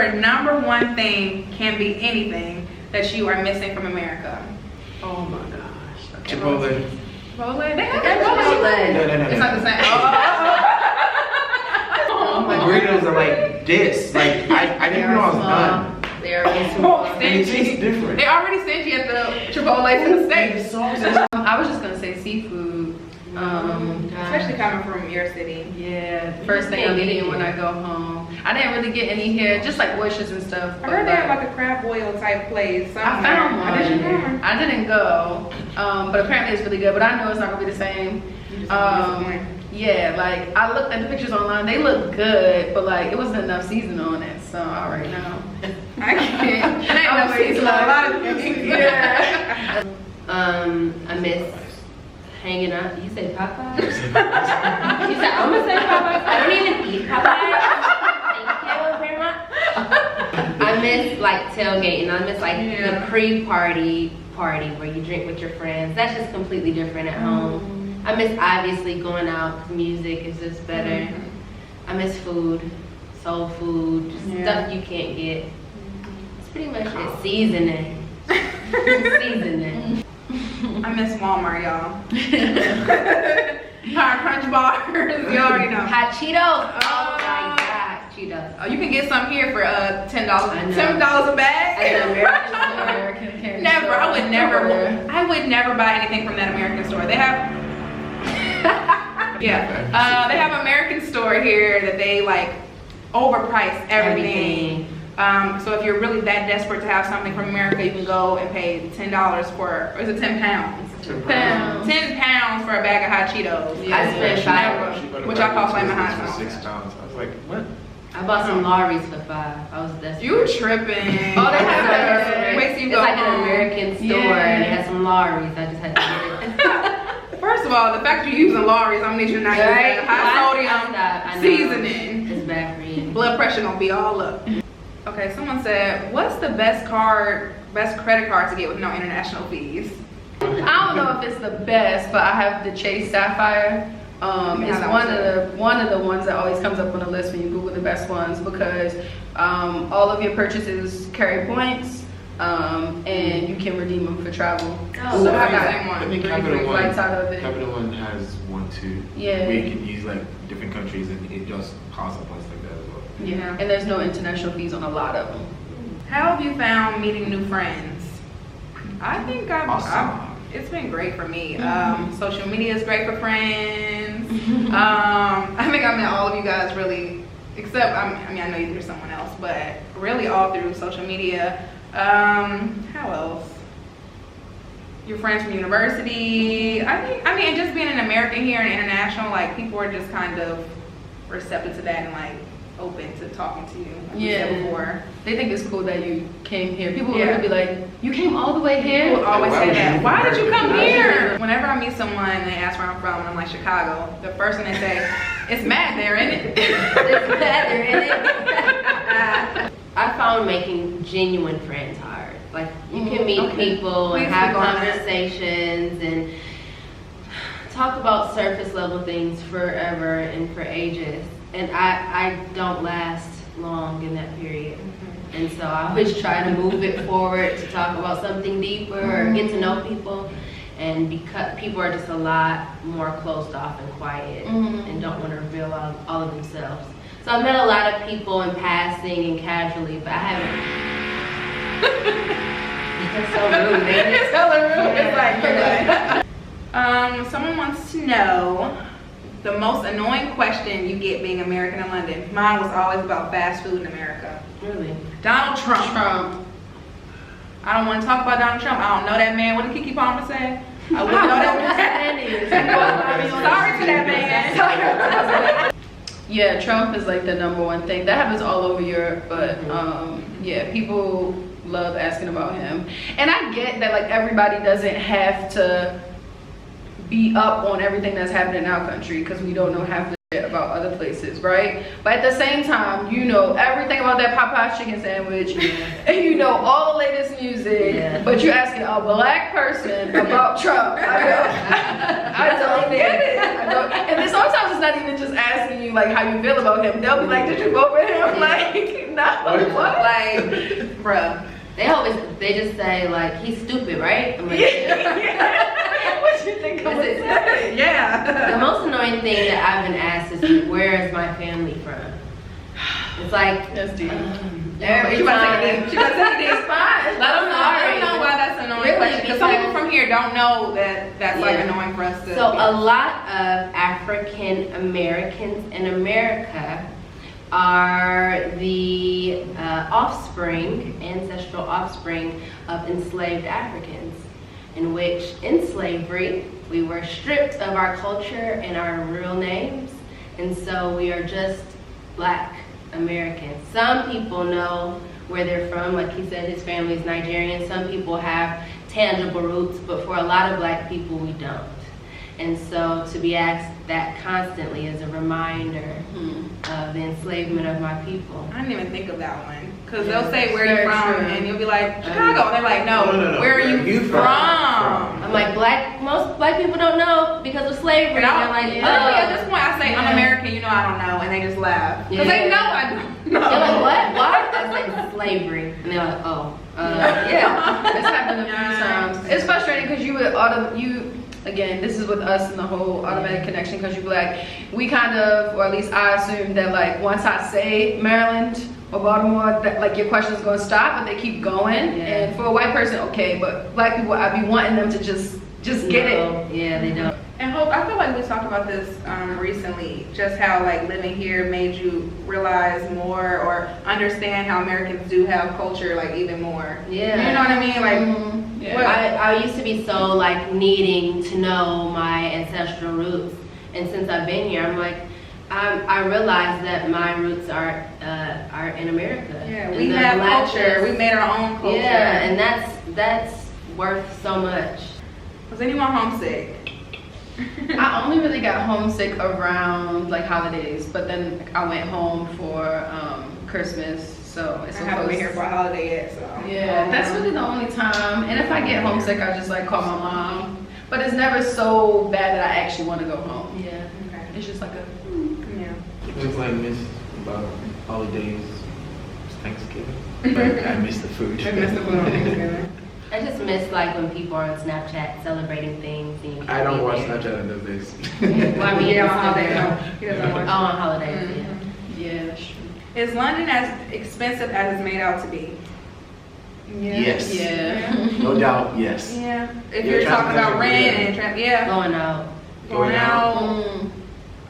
your #1 thing, can be anything, that you are missing from America? Oh my gosh. Chipotle. Chipotle? They have Chipotle. No. It's not the same. The burritos are like this. Like I didn't know I was done. They are small. And it tastes different. They already stingy at the Chipotle to the States. I was just gonna say seafood. Especially coming from your city. Yeah, first thing I'm eating when I go home. I didn't really get any here, just like oysters and stuff. I heard they have like a crab boil type place. I found one. I didn't go, but apparently it's really good. But I know it's not gonna be the same. Yeah, like I looked at the pictures online. They look good, but like it wasn't enough seasoning on it. So I already know. I can't. It ain't enough seasoning on a lot of things. Yeah. I miss hanging out. You say Popeyes? She said, I'm gonna say Popeyes. I don't even eat Popeyes. Thank you very much. I miss like tailgating. I miss like the pre-party where you drink with your friends. That's just completely different at home. I miss obviously going out because music is just better. I miss food, soul food, just stuff you can't get. It's pretty much it. Seasoning. Seasoning. I miss Walmart, y'all. Hot Crunch bars, you already know. Hot Cheetos. Oh my God, Cheetos. Oh, you can get some here for $10. $7 a bag. American Never. I would never buy anything from that American store. They have. They have American store here that they like overprice everything. So if you're really that desperate to have something from America, you can go and pay $10 for, or is it 10 pounds? 10 pounds for a bag of hot Cheetos. Yeah, I spent $5, which I cost like my hot $6. I was like, what? I bought some Lawry's for $5. I was desperate. You tripping? Oh, they have that. Wait till you it's go like home. an American store and it has some Lawry's. I just had to get it. First of all, the fact you're using Lawry's, I'm gonna need you to not use that high sodium seasoning. It's bad for you. Blood pressure gonna be all up. Okay, someone said, what's the best credit card to get with no international fees? I don't know if it's the best, but I have the Chase Sapphire. It's one of the ones that always comes up on the list when you Google the best ones, because all of your purchases carry points. And you can redeem them for travel. Oh, so I got I think Capital One has one too. Yeah. Where you can use like different countries and it just piles up points like that as well. Yeah. And there's no international fees on a lot of them. How have you found meeting new friends? I think it's been great for me. Social media is great for friends. I think I met all of you guys really, except I know there's someone else, but really all through social media. How else? Your friends from university. I mean, just being an American here and international, like people are just kind of receptive to that and like open to talking to you. Like you said before. They think it's cool that you came here. People will be like, you came all the way here? People always say that. Why did you come here? Whenever I meet someone and they ask where I'm from and I'm like Chicago, the first thing they say, it's mad there, isn't it? It's mad there, isn't it? I found making genuine friends hard. Like you can meet people and have conversations and talk about surface level things forever and for ages. And I don't last long in that period. And so I always try to move it forward to talk about something deeper or get to know people. And because people are just a lot more closed off and quiet and don't want to reveal all of themselves. So I've met a lot of people in passing and casually, but I haven't. It's so rude, man. It's hella rude. It's like, someone wants to know the most annoying question you get being American in London. Mine was always about fast food in America. Really? Donald Trump. I don't want to talk about Donald Trump. I don't know that man. What did Keke Palmer say? I wouldn't know that man. Sorry to that man. Yeah, Trump is like the #1 thing. That happens all over Europe, but yeah, people love asking about him. And I get that like everybody doesn't have to be up on everything that's happening in our country because we don't know half the shit about other places, right? But at the same time, you know everything about that Popeye's chicken sandwich and you know all the latest music, but you're asking a black person about Trump. I don't get it. And then sometimes it's not even just asking you like how you feel about him. They'll be like, did you vote for him? Like, no. What? Like, bruh. They just say like, he's stupid, right? I'm like, What you think I would say? Yeah. The most annoying thing that I've been asked is, where is my family from? It's like, That's deep. every She about to time. take it. She about to take it. It's fine. Let them know. I don't know why that's annoying. Really, Because some people because- from here don't know that that's like Yeah. annoying for us to. So a lot of African Americans in America are the ancestral offspring of enslaved Africans, in which in slavery we were stripped of our culture and our real names, and so we are just Black Americans. Some people know where they're from, like he said, his family is Nigerian. Some people have tangible roots, but for a lot of Black people, we don't. And so to be asked that constantly is a reminder of the enslavement of my people. I didn't even think of that one. Because Yeah, they'll say, where very you from? true. And you'll be like, Chicago. And they're like, no, No. where are you from? I'm like, most Black people don't know because of slavery. And And I'm they're like, literally at this point, I say, Yeah. I'm American, you know I don't know. And they just laugh. Because Yeah. they know I don't know. They're like, what? Why? I say slavery. And they're like, oh, yeah. It's happened a few times. It's frustrating because again, this is with us and the whole automatic connection, because you be like, we kind of, or at least I assume that like once I say Maryland or Baltimore, that like your question's gonna stop, but they keep going. Yeah. And for a white person, okay, but Black people, I be wanting them to just get it. No. Yeah, they don't. And Hope, I feel like we talked about this recently, just how like living here made you realize more or understand how Americans do have culture like even more. Yeah. You know what I mean? Like, Yeah. what- I used to be so like needing to know my ancestral roots, and since I've been here, I'm like, I realized that my roots are in America. yeah, And we the have Blackness- culture. We made our own culture. Yeah, and that's worth so much. Was anyone homesick? I only really got homesick around like holidays, but then I went home for Christmas, so it's I haven't been supposed- here for a holiday yet, so. Yeah, that's really the only time. And if I get homesick, I just like call my mom. But it's never so bad that I actually want to go home. Yeah. Okay. It's just like a. Yeah. Things I miss about holidays, it's Thanksgiving. But I miss the food. I miss the food on Thanksgiving. I just miss like when people are on Snapchat celebrating things. And you I don't can't watch be there. Snapchat on those days. Well, I mean, Yeah, it's on holidays. still No, there. he doesn't watch. Oh, on holidays, Mhm. Yeah, that's true. Is London as expensive as it's made out to be? Yes. Yeah. No doubt, yes. Yeah. If Yeah, you're talking about transportation, rent yeah. and yeah, Going out. going out. Mm,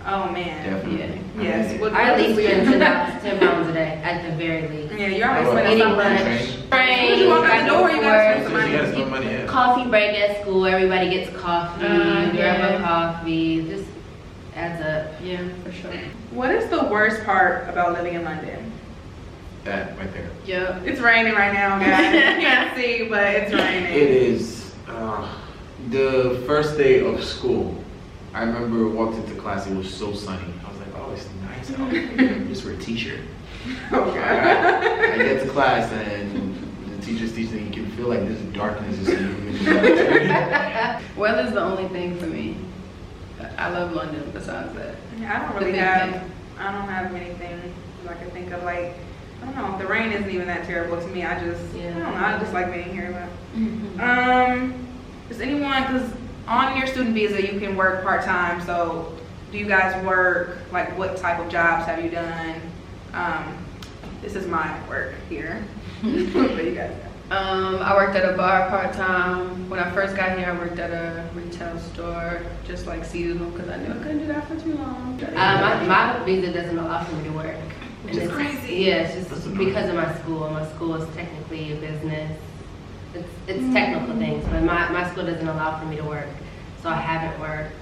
Oh man. Definitely. Yes. What- I at least what- spend $10 a day at the very least. Yeah, you're always Oh, spending Eating so much. lunch, As soon as train, you walk out back the door, and you gotta spend forth. some So you money. gotta spend money, yeah. Coffee break at school, everybody gets coffee, grab yeah. a coffee, just adds up. yeah, for sure. What is the worst part about living in London? That right there. Yeah. It's raining right now, guys. You can't see, but it's raining. It is the first day of school. I remember walked into class, it was so sunny. I was like, oh, it's nice out here. Just wear a t-shirt. Oh, God. I get to class and the teacher's teaching, you can feel like this darkness is in the Weather's the only thing for me. I love London besides that. Yeah, I don't The really big have. thing. I don't have anything I can think of. Like, I don't know. The rain isn't even that terrible to me. I just, I don't know. I just like being here. But, does anyone? Because on your student visa, you can work part time. So, do you guys work? Like, what type of jobs have you done? This is my work here. But you guys. I worked at a bar part-time. When I first got here, I worked at a retail store, just like seasonal, because I knew I couldn't do that for too long. My visa doesn't allow for me to work. Which is it's- crazy. Yeah, it's just That's annoying. because of my school. My school is technically a business. It's technical things, but my school doesn't allow for me to work, so I haven't worked.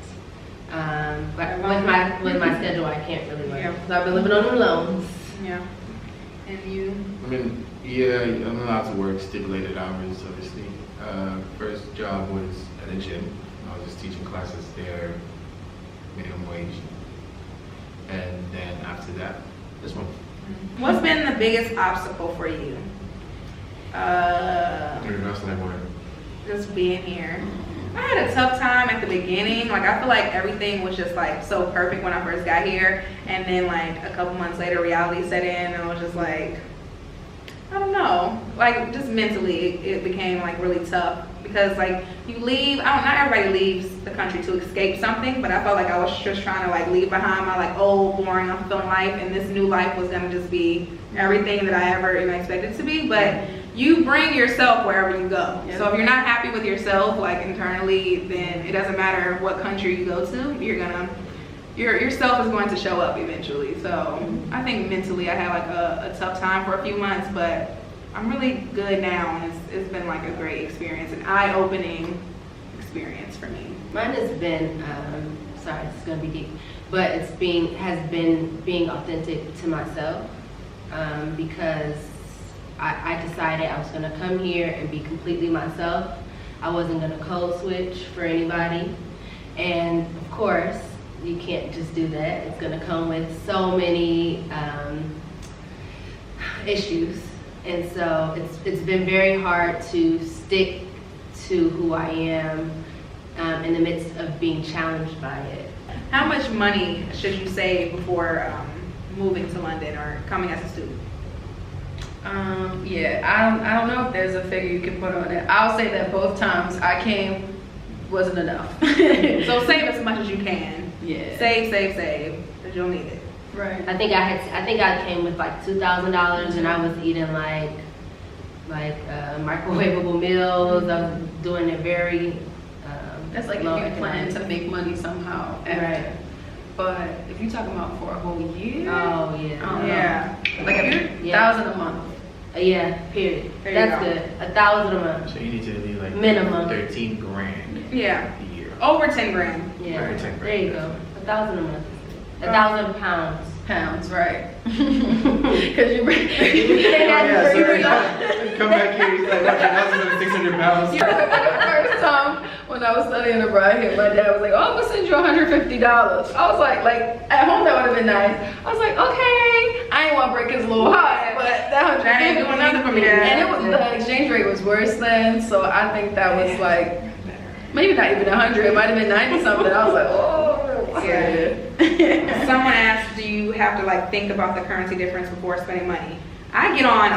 But with my schedule, I can't really work. Yeah. So I've been living on the loans. Yeah. And you? I mean, yeah, I'm allowed to work stipulated hours, obviously. First job was at a gym. I was just teaching classes there, minimum wage. And then after that, this one. What's been the biggest obstacle for you? That's like one. Just being here. I had a tough time at the beginning. Like, I feel like everything was just like so perfect when I first got here, and then like a couple months later reality set in, and I was just like, I don't know, like just mentally it became like really tough, because like you leave, not everybody leaves the country to escape something, but I felt like I was just trying to like leave behind my like old boring unfulfilling life, and this new life was gonna just be everything that I ever expected it to be. But you bring yourself wherever you go. So if you're not happy with yourself like internally, then it doesn't matter what country you go to, yourself is going to show up eventually. So I think mentally I had like a tough time for a few months, but I'm really good now, and it's been like a great experience, an eye-opening experience for me. Mine has been, sorry, it's gonna be deep, but has been being authentic to myself, because I decided I was gonna come here and be completely myself. I wasn't gonna code switch for anybody, and of course, you can't just do that. It's gonna come with so many issues. And so it's been very hard to stick to who I am in the midst of being challenged by it. How much money should you save before moving to London or coming as a student? Yeah, I don't know if there's a figure you can put on it. I'll say that both times I came wasn't enough. So save as much as you can. Yeah. Save, because you'll need it. Right. I think I came with like $2,000, and I was eating like microwavable meals. I was doing it very That's like if you plan to make money somehow after. Right. But if you're talking about for a whole year, Oh yeah. Yeah. like $1,000 a month. Yeah, period. There you That's go. good. 1,000 a month. So you need to leave like Minimum. 13 grand Yeah. a year. Over 10 grand. Yeah. Right, 10 There you go. 1,000 a month. 1,000 pounds. Pounds, right? Because you bring. Yeah, so come back here, he's like, okay, that's another 600 pounds. You remember the first time when I was studying abroad here, my dad was like, "Oh, I'm gonna send you $150." I was like at home that would have been nice. I was like, okay, I ain't want to break his little heart, but that That ain't doing nothing for me, Dad. And it was the exchange rate was worse then, so I think that was like maybe not even 100. It might have been 90 something. I was like, oh. Yeah. Someone asked, do you have to like think about the currency difference before spending money? I get on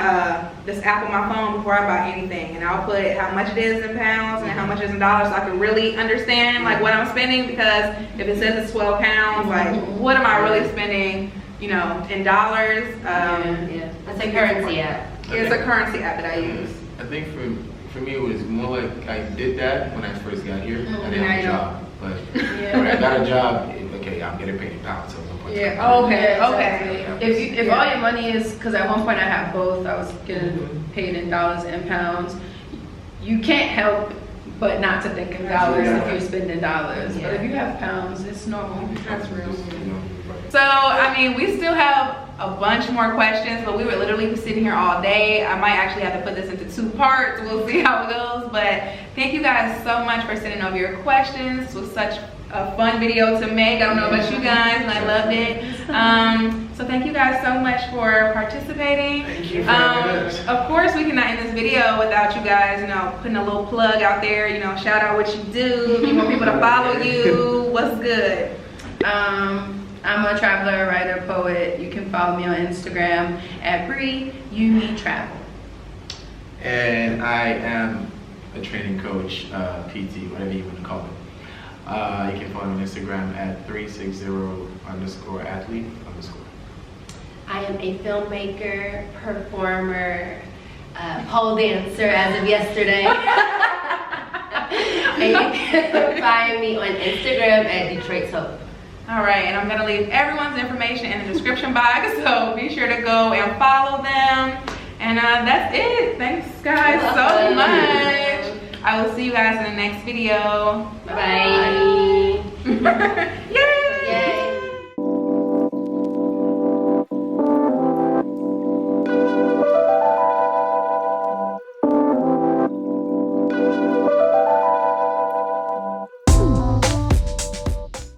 this app on my phone before I buy anything, and I'll put how much it is in pounds and how much it is in dollars, so I can really understand like what I'm spending, because if it says it's 12 pounds, like what am I really spending, in dollars? Yeah. It's a currency app. It's a currency app that I use. I think for me it was more like I did that when I first got here. I didn't have a job. But when I got a job, okay, I'm getting paid in pounds. So no point. Yeah. Okay. Yeah, Okay. exactly. If all your money is, because at one point I had both, I was getting paid in dollars and pounds. You can't help but not to think in dollars if you're spending dollars. But if you have pounds, it's normal. That's real. Just, So, I mean, we still have a bunch more questions, but we would literally be sitting here all day. I might actually have to put this into 2 parts. We'll see how it goes. But thank you guys so much for sending over your questions. This was such a fun video to make. I don't know about you guys, and I loved it. So thank you guys so much for participating. Thank you for having us. Of course, we cannot end this video without you guys, putting a little plug out there. Shout out what you do. If you want people to follow you, what's good? I'm a traveler, writer, poet. You can follow me on Instagram at @BreeYouNeedTravel. And I am a training coach, PT, whatever you want to call it. You can follow me on Instagram at 360_athlete_. I am a filmmaker, performer, pole dancer as of yesterday. And you can find me on Instagram at Detroit's Hope. All right, and I'm gonna leave everyone's information in the description box, so be sure to go and follow them. And that's it. Thanks guys so much. I will see you guys in the next video. Bye. Yay!